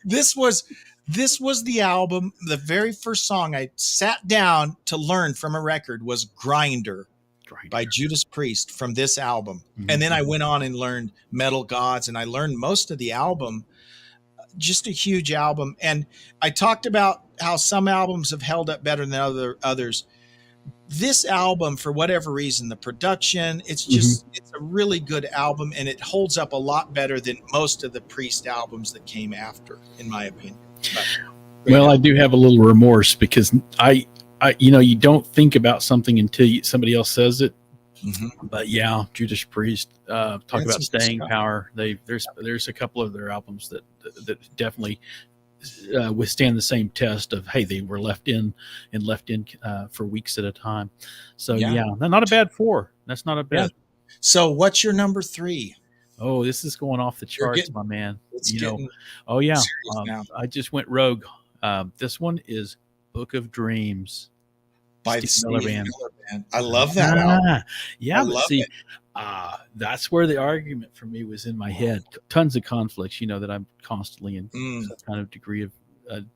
This was the album. The very first song I sat down to learn from a record was Grinder by Judas Priest from this album. Mhm. And then I went on and learned Metal Gods, and I learned most of the album. Just a huge album. And I talked about how some albums have held up better than others. This album, for whatever reason, the production, it's just, it's a really good album, and it holds up a lot better than most of the Priest albums that came after, in my opinion. But, Well, I do have a little remorse because I you don't think about something until somebody else says it. Mhm. But yeah, Judas Priest, talk That's about some staying stuff. power. There's a couple of their albums that definitely withstand the same test of, hey, they were left in for weeks at a time. So Yeah. yeah, not a bad 4. That's not a bad. So what's your number 3? Oh, this is going off the You're charts, getting- my man. It's You know, getting oh yeah, serious now. I just went rogue. This one is Book of Dreams By the Steve Miller Steve Band. Miller Band. I love that album. Yeah, I but love see, it. that's where the argument for me was in my head. Tons of conflicts, that I'm constantly in Mm. some kind of degree of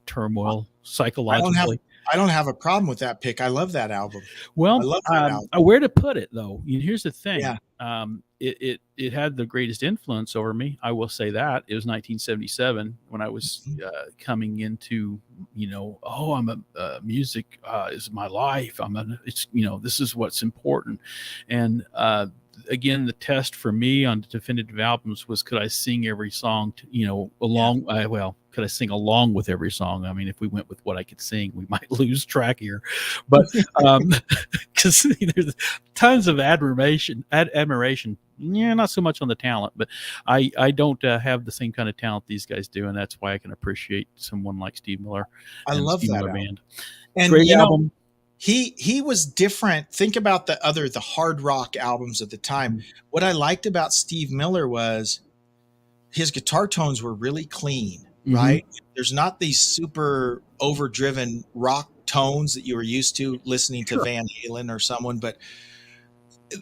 turmoil psychologically. I don't have a problem with that pick. I love that album. Well, I love that album. where to put it though? Here's the thing. Yeah. It had the greatest influence over me. I will say that it was 1977 when I was coming into, I'm music is my life. This is what's important. And again, the test for me on definitive albums was, could I sing every song could I sing along with every song? I mean, if we went with what I could sing, we might lose track here, but because there's tons of admiration. Yeah, not so much on the talent, but I don't have the same kind of talent these guys do, and that's why I can appreciate someone like Steve Miller. I and love Steve that Miller album. Band. And Great album. He was different. Think about the hard rock albums at the time. What I liked about Steve Miller was his guitar tones were really clean, right? There's not these super overdriven rock tones that you were used to listening to Van Halen or someone, but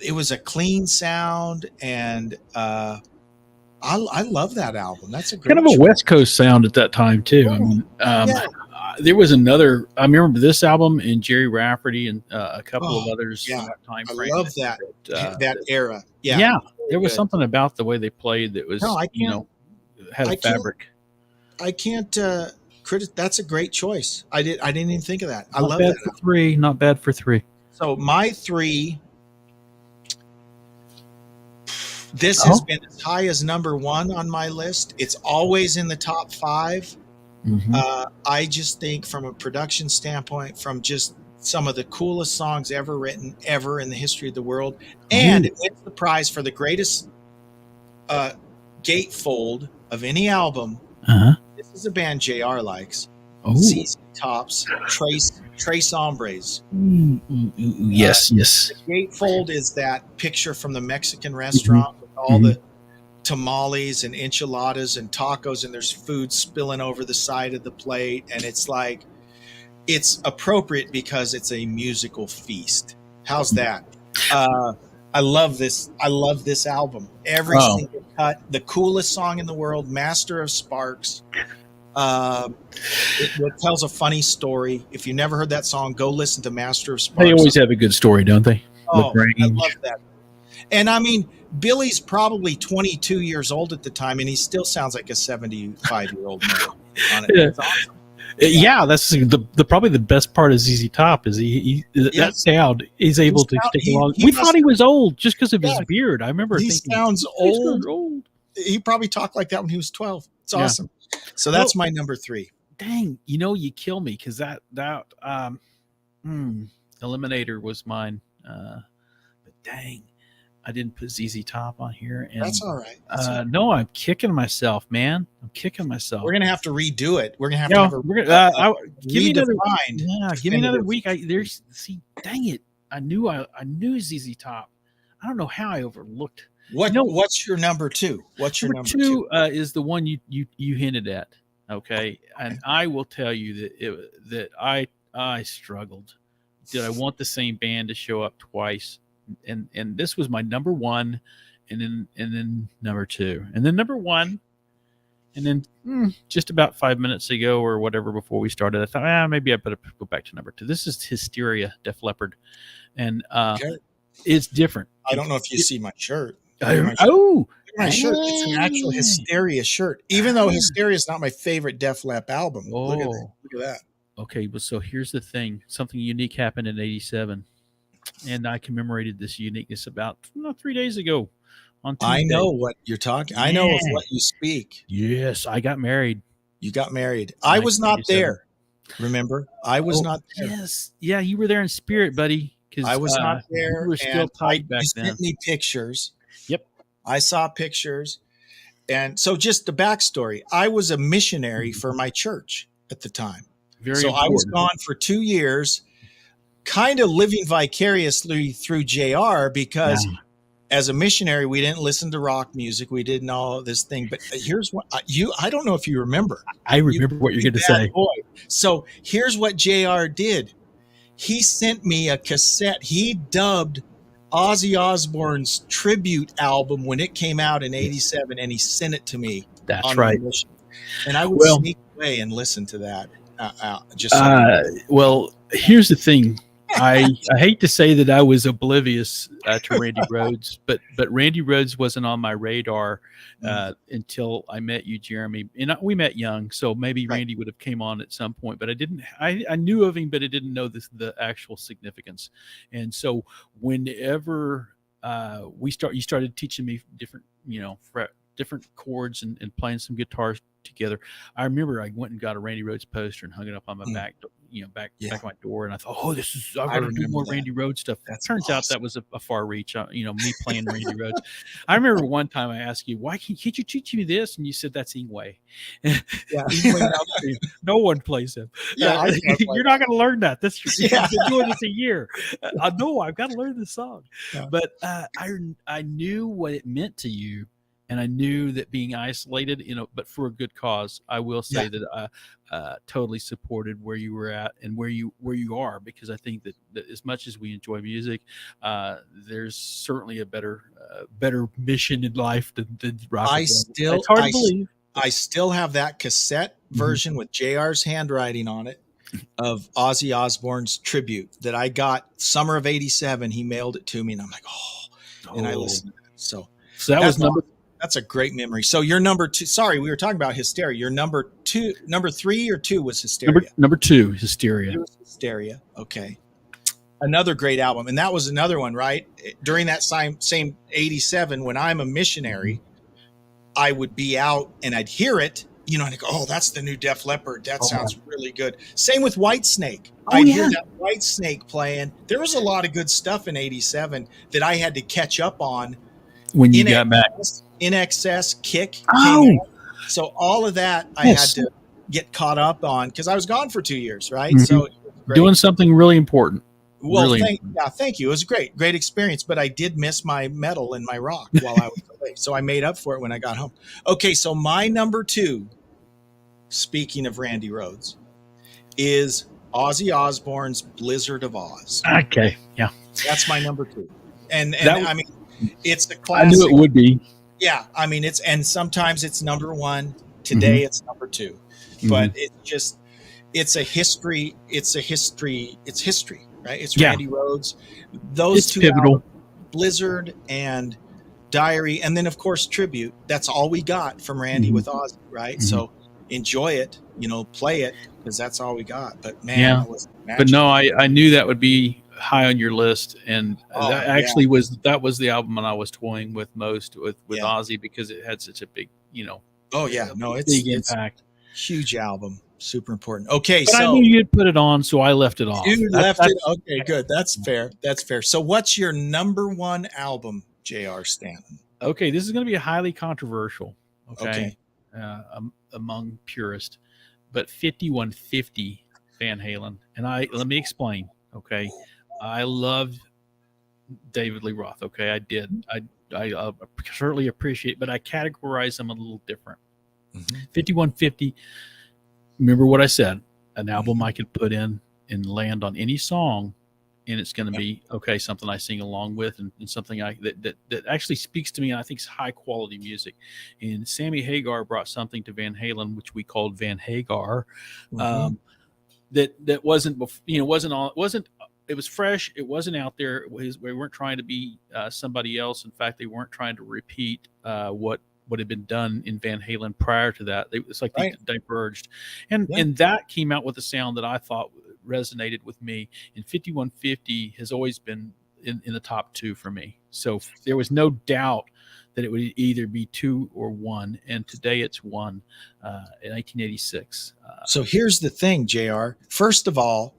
it was a clean sound, and I love that album. That's a great Kind of a choice. West Coast sound at that time too. I mean, there was another. I remember this album and Jerry Rafferty and a couple of others yeah. in that time I frame. love that era. Yeah, Yeah, there was good. something about the way they played that was, No, I can't- had I a can't- fabric. I can't that's a great choice. I didn't even think of that. I Not love bad that. for 3. Not bad for 3. So my 3, this has been as high as number 1 on my list. It's always in the top 5. Mhm. I just think from a production standpoint, from just some of the coolest songs ever written ever in the history of the world, and it wins the prize for the greatest gatefold of any album. Uh-huh. This is a band JR likes. Oh, ZZ Top's Trace Hombres. yes. Gatefold is that picture from the Mexican restaurant with all the tamales and enchiladas and tacos, and there's food spilling over the side of the plate, and it's like, it's appropriate because it's a musical feast. How's that? I love this album. Every single cut, the coolest song in the world, Master of Sparks. It tells a funny story. If you never heard that song, go listen to Master of Sparks. They always have a good story, don't they? Oh, LaGrange. I love that. And I mean, Billy's probably 22 years old at the time, and he still sounds like a 75-year-old man on it. It's awesome. Yeah, that's the probably the best part of ZZ Top is that sound is able to stick along. We thought he was old just because of his beard. I remember He thinking sounds "He's old. He probably talked like that when he was 12. It's awesome. So that's my number 3. Dang, you kill me because that Eliminator was mine. But dang, I didn't put ZZ Top on here. And, That's all right. That's all right. No, I'm kicking myself, man. I'm kicking myself. We're gonna have to redo it. We're gonna have to have a give me another. redefined. Yeah, give me another week. Dang it! I knew ZZ Top. I don't know how I overlooked. What's your number 2? What's your number 2? Is the one you hinted at. Okay, and I will tell you that I struggled. Did I want the same band to show up twice? And this was my number one, and then number two, and then number one, and then just about 5 minutes ago or whatever before we started, I thought, maybe I better go back to number two. This is Hysteria, Def Leppard, and Okay. it's different. I don't know if you see my shirt. Oh, My shirt. It's an actual Hysteria shirt, even though Hysteria is not my favorite Def Leppard album. Look at that. Look at that. Okay, but so here's the thing. Something unique happened in 87, and I commemorated this uniqueness about 3 days ago on Tuesday. I know what you're talking. I know of what you speak. Yes, I got married. You got married. I was not there. Remember? I was not there. Yes. Yeah, you were there in spirit, buddy. I was not there. You were still tight back you then. sent me pictures. Yep. I saw pictures. And so just the backstory. I was a missionary for my church at the time. Very so important. I was gone for 2 years, kind of living vicariously through JR because as a missionary, we didn't listen to rock music. We didn't all this thing. But here's what I don't know if you remember. I remember what you're going to say. Boy. So here's what JR did. He sent me a cassette. He dubbed Ozzy Osbourne's tribute album when it came out in 87, and he sent it to me. That's right. And I would sneak away and listen to that. Well, here's the thing. I hate to say that I was oblivious to Randy Rhoads, but Randy Rhoads wasn't on my radar until I met you, Jeremy. And we met young, so maybe Randy would have came on at some point, but I didn't. I knew of him, but I didn't know the actual significance. And so whenever you started teaching me different, different chords and playing some guitars together. I remember I went and got a Randy Rhoads poster and hung it up on my back of my door. And I thought, I've got to do more Randy Rhoads stuff. Turns out that was a far reach, me playing Randy Rhoads. I remember one time I asked you, why can't you teach me this? And you said, that's Ingwe. No one plays him. Yeah, you're not going to learn that. You've been doing this a year. I know I've got to learn this song. Yeah. But I knew what it meant to you. And I knew that being isolated, but for a good cause, I will say that I totally supported where you were at and where you are, because I think that as much as we enjoy music, there's certainly a better mission in life than rock. It's hard to believe. I still have that cassette version with JR's handwriting on it of Ozzy Osbourne's tribute that I got summer of 87. He mailed it to me, and I'm like, and I listened to it. So that was That's a great memory. So your number two, sorry, we were talking about Hysteria. Your number 3 or 2 was Hysteria. Number 2, Hysteria. It was Hysteria. Okay. Another great album. And that was another one, right? During that same 87, when I'm a missionary, I would be out and I'd hear it, and I'd go, that's the new Def Leppard. That sounds really good. Same with Whitesnake. I'd hear that Whitesnake playing. There was a lot of good stuff in 87 that I had to catch up on. When you got back. In Excess, Kick came out. So all of that I had to get caught up on because I was gone for 2 years, right? Mm-hmm. So doing something really important. Well, thank you. It was a great experience, but I did miss my metal and my rock while I was away. So I made up for it when I got home. Okay, so my number 2, speaking of Randy Rhoads, is Ozzy Osbourne's Blizzard of Oz. Okay, yeah. That's my number 2. And I mean, it's the classic. I knew it would be. Yeah, I mean and sometimes it's number 1. Today it's number 2, but it's history, right? It's Randy Rhoads. Those two pivotal. Albums, Blizzard and Diary, and then of course Tribute. That's all we got from Randy with Ozzy, right? So enjoy it, play it because that's all we got. But man, it was magical. But no, I knew that would be high on your list, and that was the album I was toying with most with Ozzy because it had such a big it's big impact. Huge album, super important. Okay, but I knew you'd put it on, so I left it off. You left it. Okay, good. That's fair. So what's your number 1 album, J.R. Stanton? Okay, this is going to be highly controversial. Okay. Among purists, but 5150 Van Halen, and let me explain. Okay. I loved David Lee Roth. Okay, I did. I certainly appreciate, but I categorize them a little different. 5150 remember what I said. An album I could put in and land on any song, and it's going to be okay. Something I sing along with, and something that actually speaks to me. And I think is high quality music. And Sammy Hagar brought something to Van Halen, which we called Van Hagar. That wasn't wasn't all wasn't it was fresh. It wasn't out there. We weren't trying to be somebody else. In fact, they weren't trying to repeat what had been done in Van Halen prior to that. It's like they diverged, and that came out with a sound that I thought resonated with me. And 5150 has always been in the top two for me. So there was no doubt that it would either be 2 or 1, and today it's 1 in 1986. So here's the thing, JR. First of all,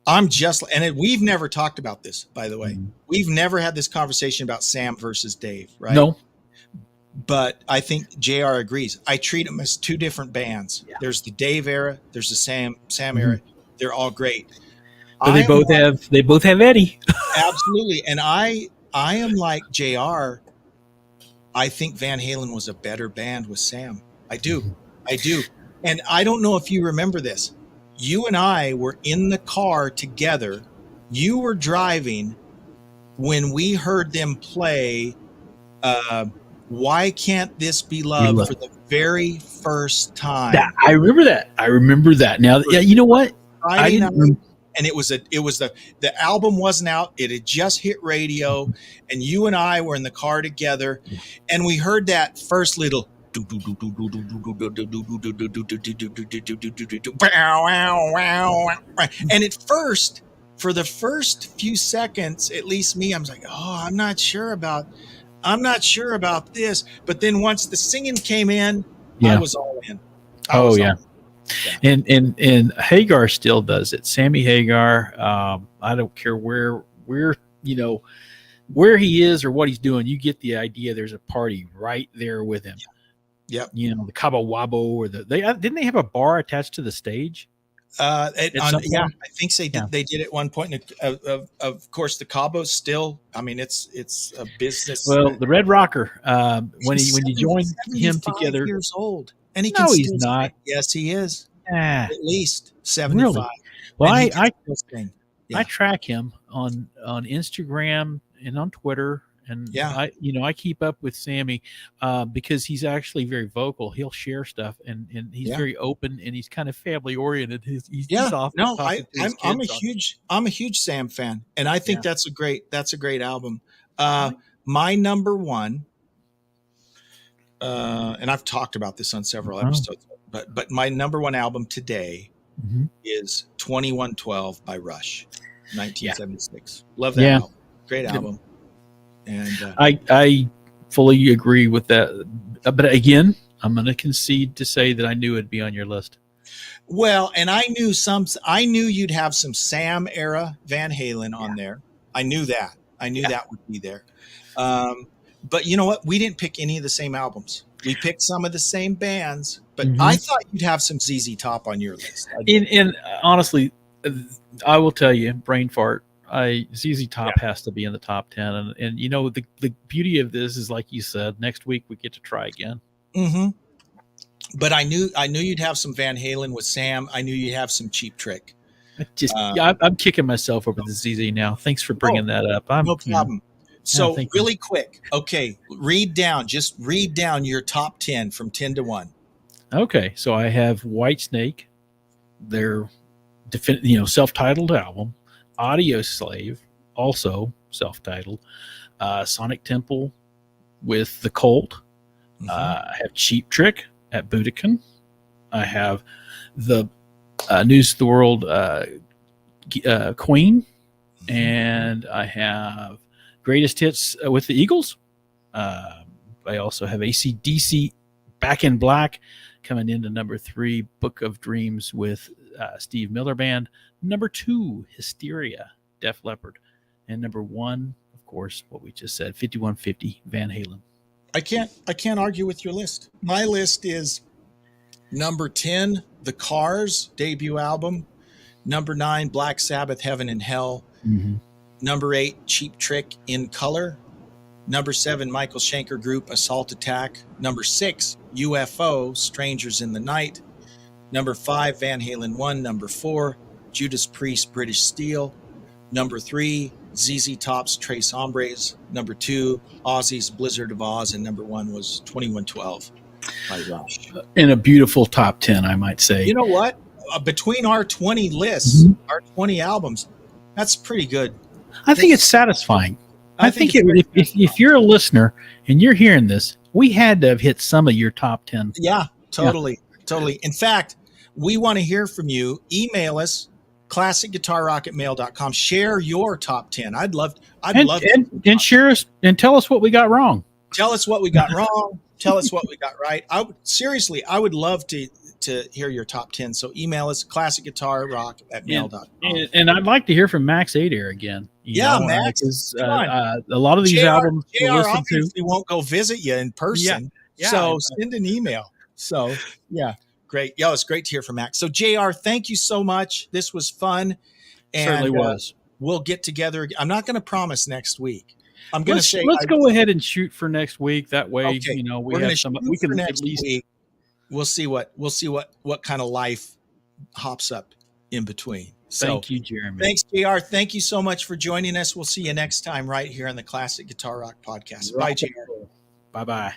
we've never talked about this, by the way. Mm-hmm. We've never had this conversation about Sam versus Dave, right? No. But I think JR agrees. I treat them as two different bands. Yeah. There's the Dave era, there's the Sam era. They're all great. But they both have Eddie. Absolutely. And I am like JR. I think Van Halen was a better band with Sam. I do. And I don't know if you remember this. You and I were in the car together. You were driving when we heard them play Why Can't This Be Love for the very first time. I remember that. Now, yeah, you know what? And it was the album wasn't out. It had just hit radio, and you and I were in the car together, and we heard that first little and at first, for the first few seconds, at least me, I was like, oh, I'm not sure about this. But then once the singing came in, I was all in. And Hagar still does it. Sammy Hagar. I don't care where he is or what he's doing. You get the idea. There's a party right there with him. Yep. The Cabo Wabo or didn't they have a bar attached to the stage? I think they did. They did at one point. Of course, the Cabo's still. I mean, it's a business. Well, the Red Rocker. When you join him together, years old, and he's not. Yes, he is. At least 75. Really? Well, I track him on Instagram and on Twitter. And I keep up with Sammy because he's actually very vocal. He'll share stuff, and he's very open, and he's kind of family oriented. He's off. No, I'm a huge Sam fan, and I think that's a great album. My number one, and I've talked about this on several episodes, but my number one album today is 2112 by Rush, 1976. Love that album. Great album. And I fully agree with that. But again, I'm going to concede to say that I knew it'd be on your list. Well, and I knew you'd have some Sam era Van Halen on there. I knew that. That would be there. But you know what? We didn't pick any of the same albums. We picked some of the same bands, but I thought you'd have some ZZ Top on your list. And honestly, I will tell you, brain fart. ZZ Top has to be in the top 10, and the beauty of this is, like you said, next week we get to try again. But I knew you'd have some Van Halen with Sam. I knew you'd have some Cheap Trick. I'm kicking myself over the ZZ now. Thanks for bringing that up. No problem. So really quick, okay, read down your top 10 from 10 to 1. Okay, so I have Whitesnake, their self-titled album. Audio Slave, also self-titled. Sonic Temple with The Cult. I have Cheap Trick at Budokan. I have the News of the World Queen. And I have Greatest Hits with the Eagles. I also have AC/DC Back in Black coming into number 3, Book of Dreams with Steve Miller Band. Number 2, Hysteria, Def Leppard. And number 1, of course, what we just said, 5150, Van Halen. I can't argue with your list. My list is number 10, The Cars debut album. Number 9, Black Sabbath, Heaven and Hell. Number 8, Cheap Trick, In Color. Number 7, Michael Schenker Group, Assault Attack. Number 6, UFO, Strangers in the Night. Number 5, Van Halen 1. Number 4, Judas Priest, British Steel. Number 3, ZZ Top's Trace Hombres. Number 2, Ozzy's Blizzard of Oz. And number 1 was 2112 by Rush. In a beautiful top 10, I might say. You know what? Between our 20 lists, our 20 albums, that's pretty good. I think it's satisfying. I think if you're a listener and you're hearing this, we had to have hit some of your top 10. Yeah, totally. Totally. In fact, we want to hear from you. Email us, classicguitarrock@mail.com. Share your top 10. I'd love and share us and tell us what we got wrong. Tell us what we got wrong. Tell us what we got right. I would love to hear your top 10. So email us, classicguitarrock@mail.com. And I'd like to hear from Max Adair again. Max. A lot of these albums JR to listen obviously won't go visit you in person. Yeah. So send an email. So yeah, great. Yeah, it's great to hear from Max. So JR, thank you so much. This was fun. And certainly was. We'll get together. I'm not going to promise next week. I'm going to say let's go ahead and shoot for next week. That way, okay. We have some. We can at least. Week. We'll see what kind of life hops up in between. So, thank you, Jeremy. Thanks, JR. Thank you so much for joining us. We'll see you next time right here on the Classic Guitar Rock Podcast. Bye, JR. Bye-bye.